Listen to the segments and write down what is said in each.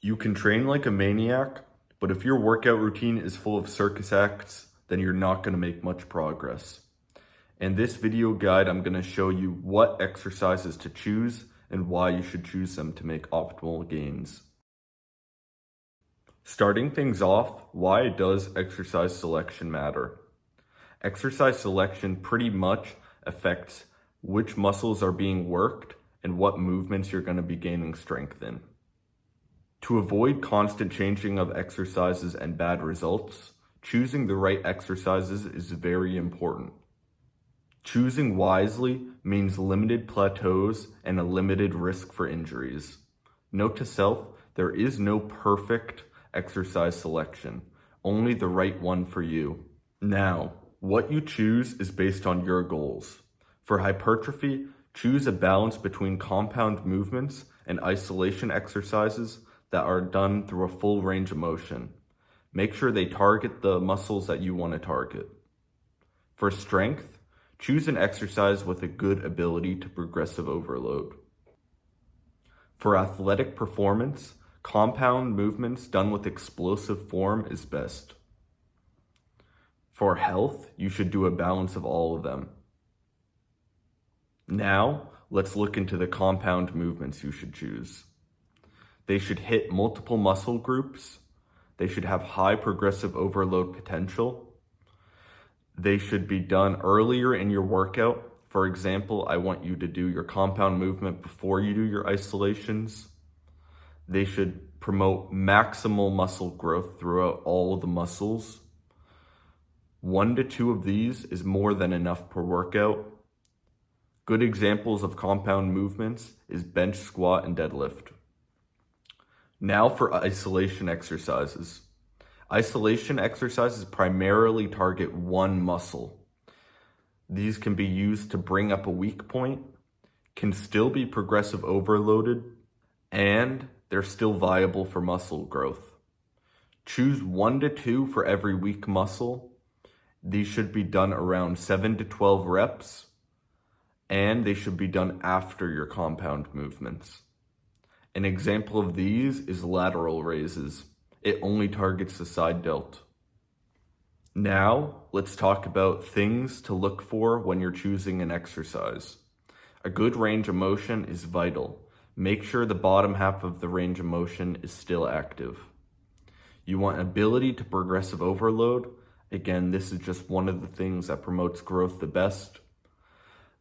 You can train like a maniac, but if your workout routine is full of circus acts, then you're not going to make much progress. In this video guide, I'm going to show you what exercises to choose and why you should choose them to make optimal gains. Starting things off, why does exercise selection matter? Exercise selection pretty much affects which muscles are being worked and what movements you're going to be gaining strength in. To avoid constant changing of exercises and bad results, choosing the right exercises is very important. Choosing wisely means limited plateaus and a limited risk for injuries. Note to self, there is no perfect exercise selection, only the right one for you. Now, what you choose is based on your goals. For hypertrophy, choose a balance between compound movements and isolation exercises that are done through a full range of motion. Make sure they target the muscles that you want to target. For strength, choose an exercise with a good ability to progressive overload. For athletic performance, compound movements done with explosive form is best. For health, you should do a balance of all of them. Now, let's look into the compound movements you should choose. They should hit multiple muscle groups. They should have high progressive overload potential. They should be done earlier in your workout. For example, I want you to do your compound movement before you do your isolations. They should promote maximal muscle growth throughout all of the muscles. 1 to 2 of these is more than enough per workout. Good examples of compound movements is bench, squat, and deadlift. Now for isolation exercises. Isolation exercises primarily target one muscle. These can be used to bring up a weak point, can still be progressive overloaded, and they're still viable for muscle growth. Choose 1 to 2 for every weak muscle. These should be done around 7 to 12 reps, and they should be done after your compound movements. An example of these is lateral raises. It only targets the side delt. Now, let's talk about things to look for when you're choosing an exercise. A good range of motion is vital. Make sure the bottom half of the range of motion is still active. You want ability to progressive overload. Again, this is just one of the things that promotes growth the best.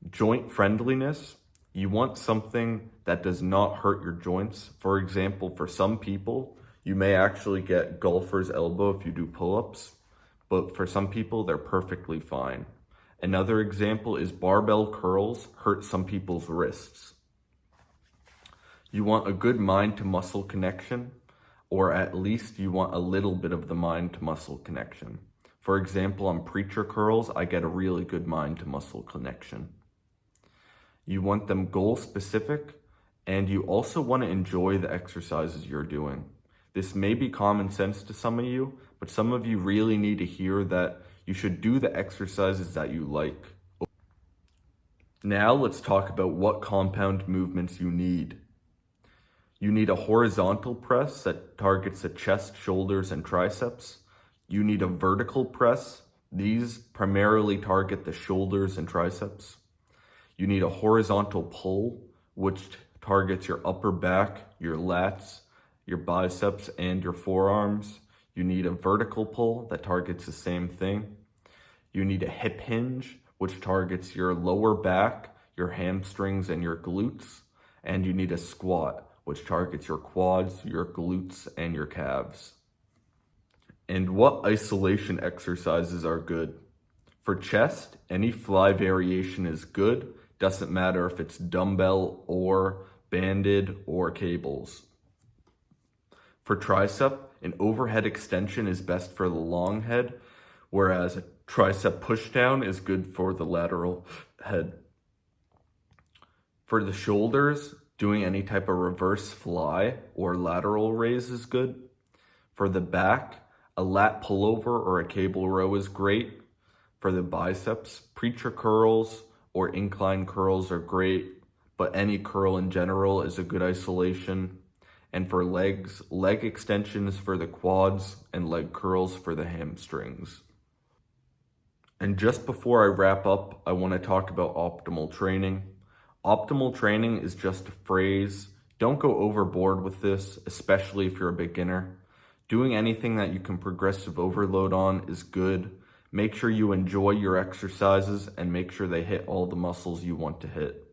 Joint friendliness. You want something that does not hurt your joints. For example, for some people, you may actually get golfer's elbow if you do pull-ups, but for some people, they're perfectly fine. Another example is barbell curls hurt some people's wrists. You want a good mind to muscle connection, or at least you want a little bit of the mind to muscle connection. For example, on preacher curls, I get a really good mind to muscle connection. You want them goal specific, and you also want to enjoy the exercises you're doing. This may be common sense to some of you, but some of you really need to hear that you should do the exercises that you like. Now let's talk about what compound movements you need. You need a horizontal press that targets the chest, shoulders, and triceps. You need a vertical press. These primarily target the shoulders and triceps. You need a horizontal pull, which targets your upper back, your lats, your biceps, and your forearms. You need a vertical pull that targets the same thing. You need a hip hinge, which targets your lower back, your hamstrings, and your glutes. And you need a squat, which targets your quads, your glutes, and your calves. And what isolation exercises are good? For chest, any fly variation is good. Doesn't matter if it's dumbbell or banded or cables. For tricep, an overhead extension is best for the long head, whereas a tricep pushdown is good for the lateral head. For the shoulders, doing any type of reverse fly or lateral raise is good. For the back, a lat pullover or a cable row is great. For the biceps, preacher curls or incline curls are great, but any curl in general is a good isolation. And for legs, leg extensions for the quads and leg curls for the hamstrings. And just before I wrap up, I want to talk about optimal training. Optimal training is just a phrase. Don't go overboard with this, especially if you're a beginner. Doing anything that you can progressive overload on is good. Make sure you enjoy your exercises and make sure they hit all the muscles you want to hit.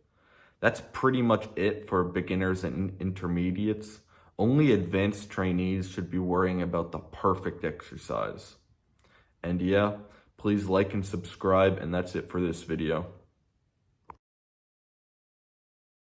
That's pretty much it for beginners and intermediates. Only advanced trainees should be worrying about the perfect exercise. And yeah, please like and subscribe, and that's it for this video.